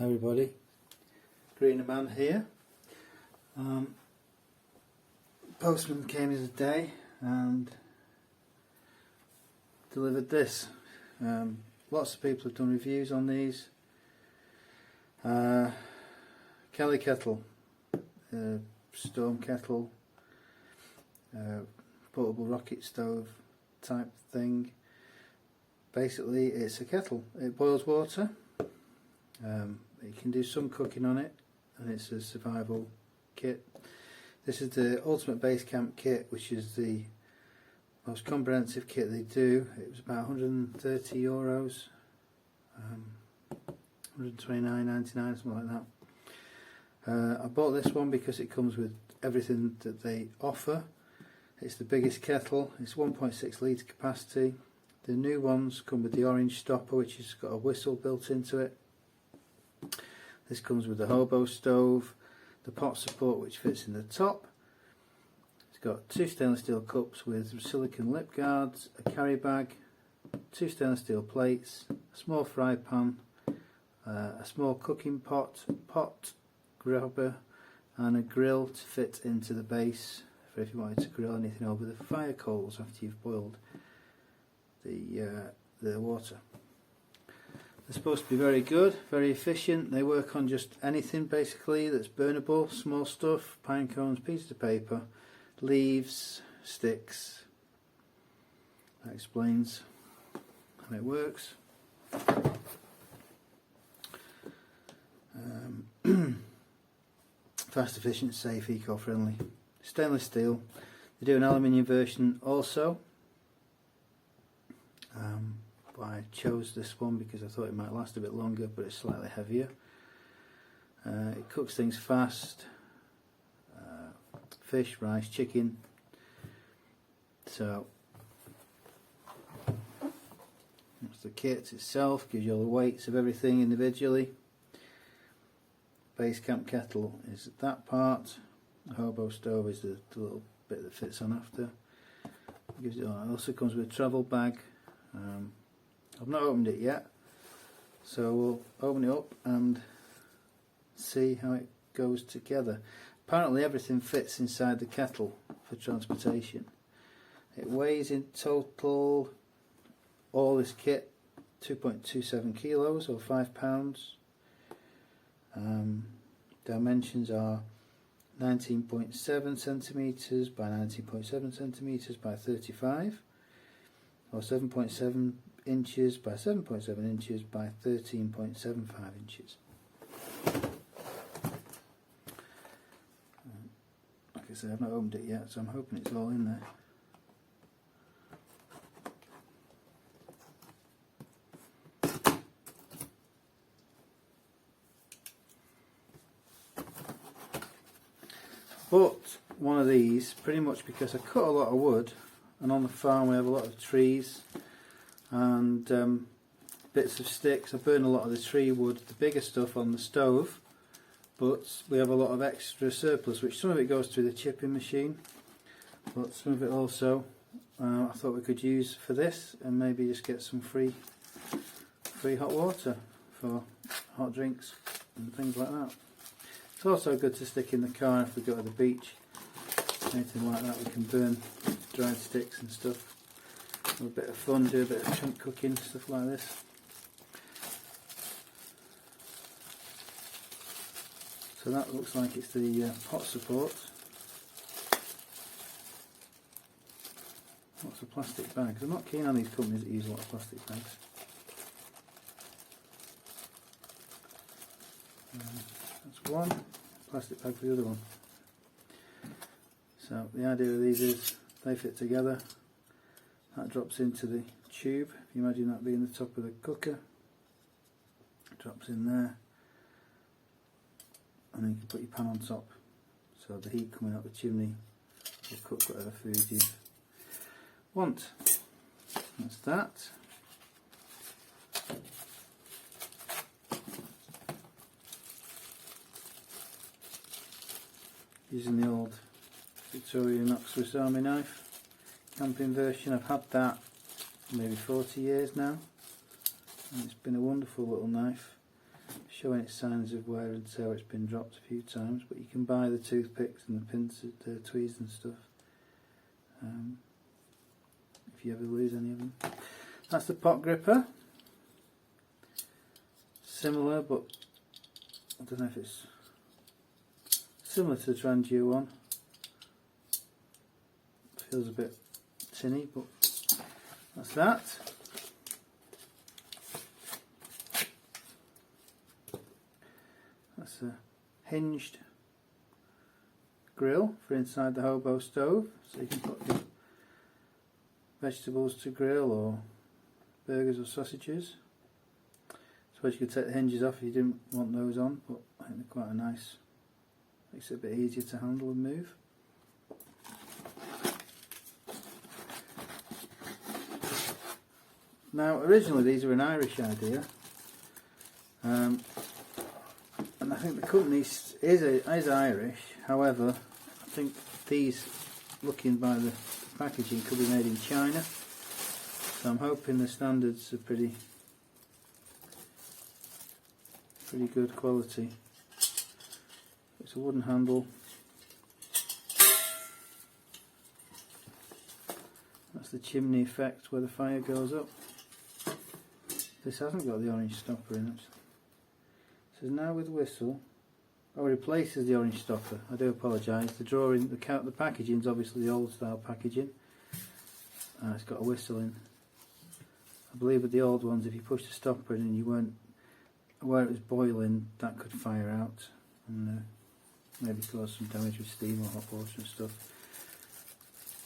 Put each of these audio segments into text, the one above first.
Hi everybody, Greener Man here. Postman came the other day and delivered this. Lots of people have done reviews on these. Kelly Kettle, storm kettle, portable rocket stove type thing. Basically it's a kettle, it boils water. You can do some cooking on it, and it's a survival kit. This is the ultimate base camp kit, which is the most comprehensive kit they do. It was about €130, 129.99, something like that. I bought this one because it comes with everything that they offer. It's the biggest kettle, it's 1.6 litre capacity. The new ones come with the orange stopper, which has got a whistle built into it. This comes with the hobo stove, the pot support which fits in the top. It's got 2 stainless steel cups with silicone lip guards, a carry bag, 2 stainless steel plates, a small fry pan, a small cooking pot, grabber, and a grill to fit into the base for if you wanted to grill anything over the fire coals after you've boiled the water. They're supposed to be very good, very efficient. They work on just anything basically that's burnable, small stuff, pine cones, pieces of paper, leaves, sticks. That explains how it works. Fast, efficient, safe, eco-friendly. Stainless steel. They do an aluminium version also. I chose this one because I thought it might last a bit longer, but it's slightly heavier. It cooks things fast, fish, rice, chicken. So that's the kit itself, gives you all the weights of everything individually. Base camp kettle is that part, the hobo stove is the little bit that fits on after. It also comes with a travel bag. I've not opened it yet, so we'll open it up and see how it goes together. Apparently everything fits inside the kettle for transportation. It weighs in total, all this kit, 2.27 kilos or 5 pounds. Dimensions are 19.7 centimetres by 19.7 centimetres by 35, or 7.7 inches by 7.7 inches by 13.75 inches. Like I said, I've not opened it yet, so I'm hoping it's all in there. Bought one of these pretty much because I cut a lot of wood, and on the farm we have a lot of trees and bits of sticks. I burn a lot of the tree wood, the bigger stuff, on the stove, but we have a lot of extra surplus, which some of it goes through the chipping machine, but some of it also I thought we could use for this, and maybe just get some free hot water for hot drinks and things like that. It's also good to stick in the car if we go to the beach, anything like that. We can burn dried sticks and stuff. Have a bit of fun, do a bit of chunk cooking, stuff like this. So that looks like it's the pot support. Lots of plastic bags. I'm not keen on these companies that use a lot of plastic bags. That's one, plastic bag for the other one. So the idea of these is they fit together. That drops into the tube. If you imagine that being the top of the cooker, it drops in there, and then you can put your pan on top, so the heat coming up the chimney will cook whatever food you want. That's that. Using the old Victorian Swiss Army knife camping version. I've had that maybe 40 years now, and it's been a wonderful little knife. showing its signs of wear and tear. It's been dropped a few times, but you can buy the toothpicks and the pins, the tweezers and stuff, if you ever lose any of them. That's the pot gripper. Similar, but I don't know if it's similar to the Trangia one. Feels a bit tinny, but that's that. That's a hinged grill for inside the hobo stove, so you can put your vegetables to grill or burgers or sausages. I suppose you could take the hinges off if you didn't want those on, but I think they're quite a nice, makes it a bit easier to handle and move. Now originally these were an Irish idea, and I think the company is Irish. However, I think these, looking by the packaging, could be made in China, so I'm hoping the standards are pretty good quality. It's a wooden handle. That's the chimney effect where the fire goes up. This hasn't got the orange stopper in it. It says now with whistle. Oh, it replaces the orange stopper. I do apologise. The drawing, the packaging is obviously the old style packaging. It's got a whistle in. I believe with the old ones, if you push the stopper in and you weren't where it was boiling, that could fire out and maybe cause some damage with steam or hot water and stuff.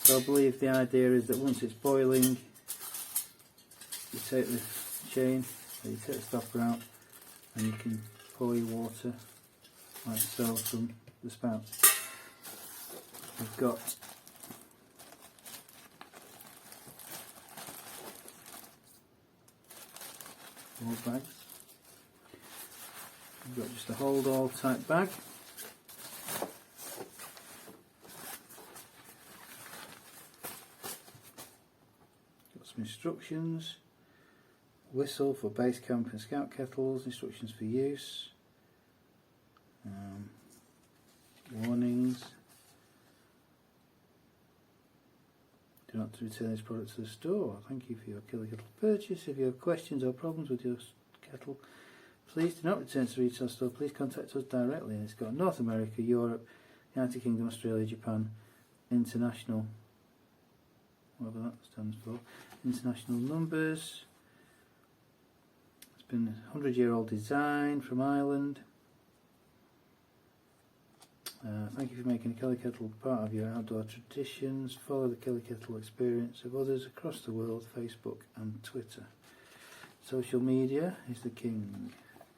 So I believe the idea is that once it's boiling, you take the chain, so you take the stopper out, and you can pour your water like so from the spout. We've got more bags. We've got just a hold all type bag. Got some instructions. Whistle for base camp and scout kettles, instructions for use, warnings, do not return this product to the store. Thank you for your Ghillie Kettle purchase. If you have questions or problems with your kettle, please do not return to the retail store. Please contact us directly. And it's got North America, Europe, United Kingdom, Australia, Japan, international, whatever that stands for, international numbers. Been a 100-year-old design from Ireland. Thank you for making the Kelly Kettle part of your outdoor traditions. Follow the Kelly Kettle experience of others across the world, Facebook and Twitter. Social media is the king.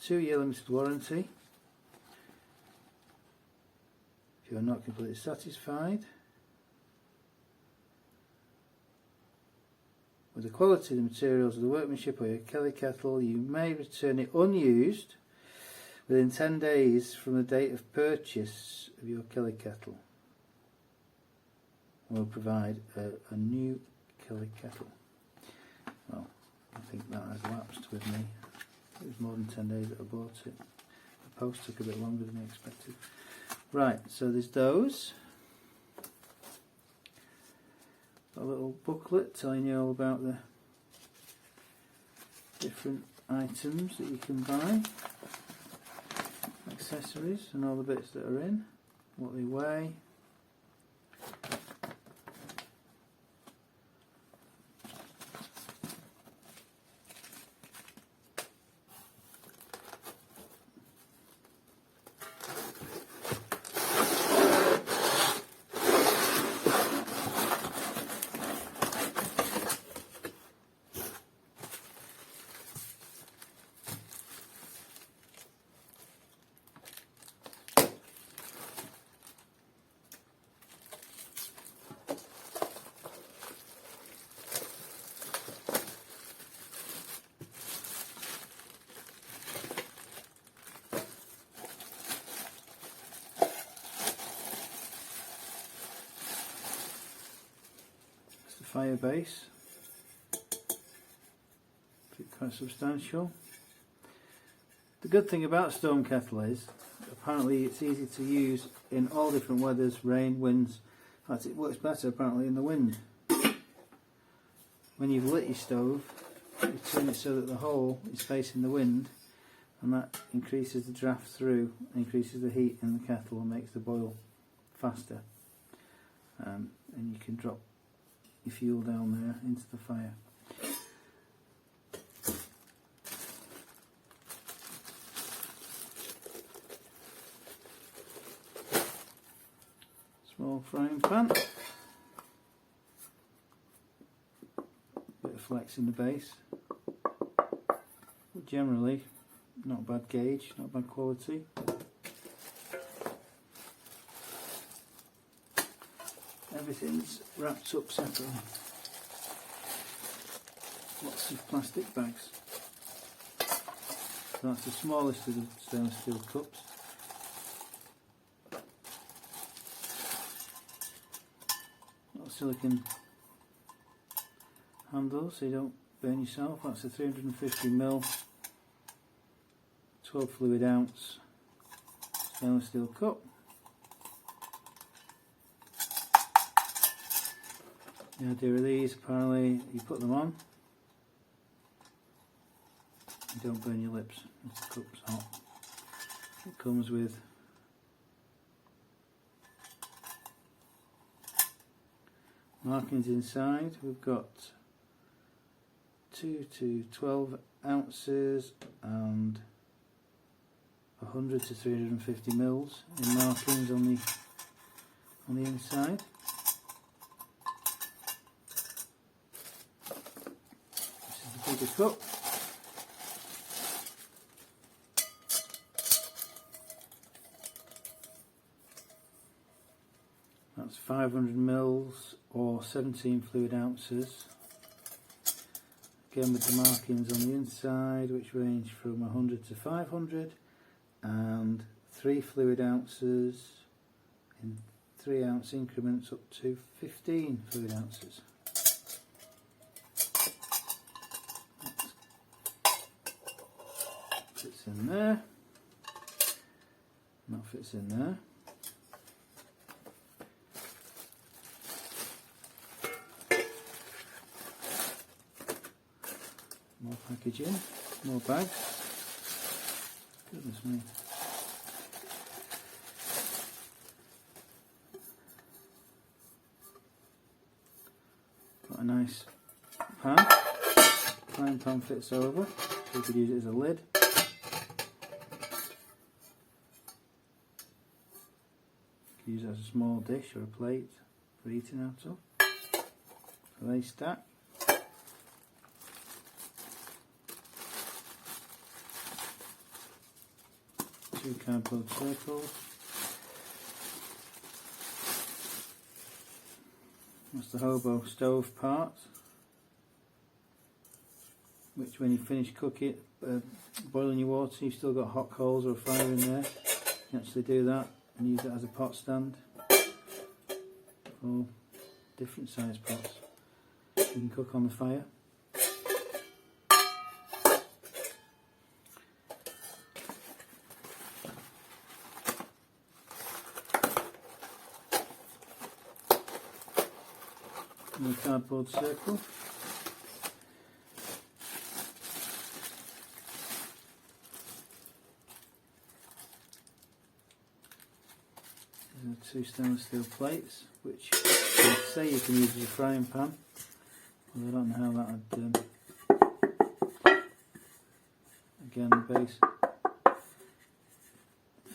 2-year limited warranty. If you are not completely satisfied with the quality of the materials of the workmanship of your Kelly Kettle, you may return it unused within 10 days from the date of purchase of your Kelly Kettle. We'll provide a new Kelly Kettle. Well, I think that has lapsed with me. It was more than 10 days that I bought it. The post took a bit longer than I expected. Right, so there's those. A little booklet telling you all about the different items that you can buy, accessories and all the bits that are in, what they weigh. Fire base, quite substantial. The good thing about stone kettle is apparently it's easy to use in all different weathers, rain, winds. In fact, it works better apparently in the wind. When you've lit your stove, you turn it so that the hole is facing the wind, and that increases the draft through, increases the heat in the kettle and makes the boil faster. And you can drop your fuel down there into the fire. Small frying pan. Bit of flex in the base. But generally, not bad gauge, not bad quality. Everything's wrapped up separately. Lots of plastic bags. So that's the smallest of the stainless steel cups. Little silicone handle so you don't burn yourself. That's a 350ml 12 fluid ounce stainless steel cup. The idea of these, apparently, you put them on, you don't burn your lips if the cup's hot. It comes with markings inside. We've got 2 to 12 ounces and 100 to 350 mils in markings on the inside. Bigger cup. That's 500 mils or 17 fluid ounces. Again with the markings on the inside, which range from 100 to 500, and 3 fluid ounces in 3 ounce increments up to 15 fluid ounces. Fits in there, and that fits in there. More packaging, more bags. Goodness me. Got a nice pan. Frying pan fits over, so you could use it as a lid. Use it as a small dish or a plate for eating out of. So they stack. Two cardboard circles. That's the hobo stove part, which when you finish cooking, boiling your water, you've still got hot coals or a fire in there. You can actually do that and use it as a pot stand for different size pots. You can cook on the fire. And a cardboard circle. Two stainless steel plates, which I'd say you can use as a frying pan, but I don't know how that would. Again, the base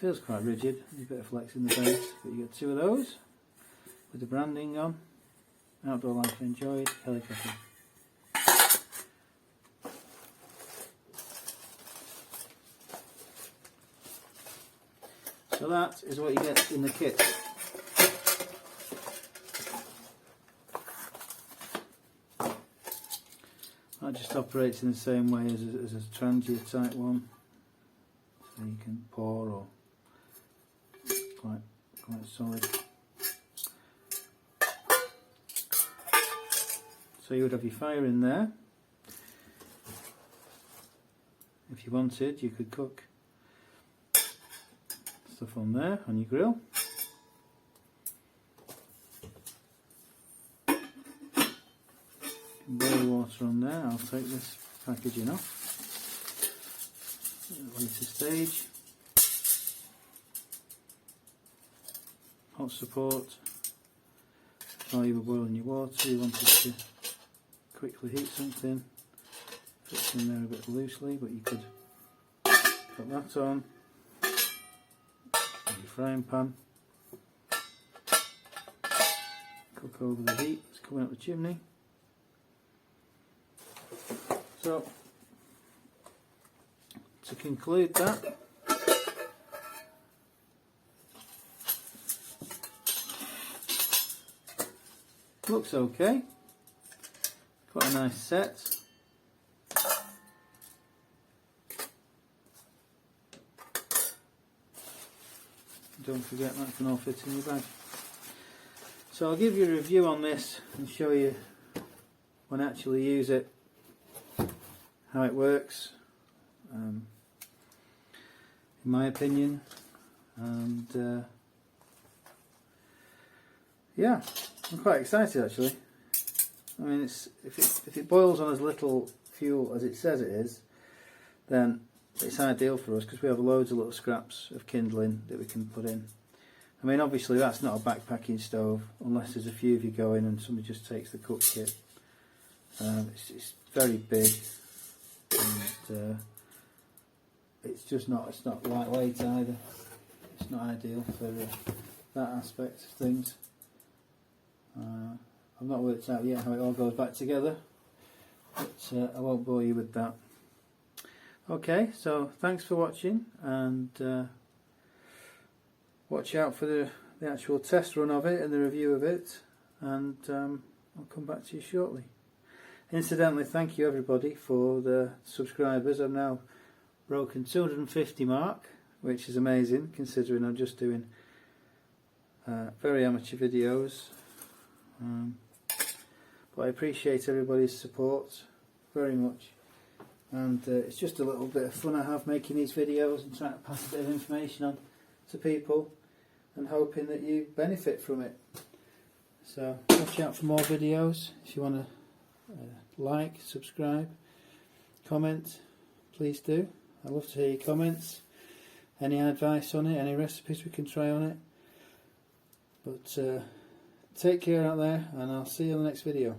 feels quite rigid, there's a bit of flex in the base, but you get 2 of those with the branding on. Outdoor life enjoyed, Kelly Kettle. So that is what you get in the kit. That just operates in the same way as a trangia type one, so you can pour or quite solid. So you would have your fire in there. If you wanted, you could cook stuff on there on your grill. Boil water on there. I'll take this packaging off. Later stage. Hot support. While you were boiling your water, you wanted to quickly heat something. Fits in there a bit loosely, but you could put that on. Your frying pan. Cook over the heat. It's coming up the chimney. So, to conclude that, looks okay. Quite a nice set. Don't forget that can all fit in your bag. So I'll give you a review on this and show you when I actually use it, how it works, in my opinion, and yeah, I'm quite excited actually. I mean, if it boils on as little fuel as it says it is, then it's ideal for us because we have loads of little scraps of kindling that we can put in. I mean, obviously that's not a backpacking stove unless there's a few of you go in and somebody just takes the cook kit. It's very big. And it's not lightweight either. It's not ideal for that aspect of things. I've not worked out yet how it all goes back together, but I won't bore you with that. Okay, so thanks for watching, and watch out for the actual test run of it and the review of it, and I'll come back to you shortly. Incidentally, thank you everybody for the subscribers. I've now broken 250 mark, which is amazing considering I'm just doing very amateur videos. But I appreciate everybody's support very much, and it's just a little bit of fun I have making these videos and trying to pass a bit of information on to people and hoping that you benefit from it. So watch out for more videos. If you want to like, subscribe, comment, please do. I love to hear your comments, any advice on it, any recipes we can try on it. But take care out there, and I'll see you in the next video.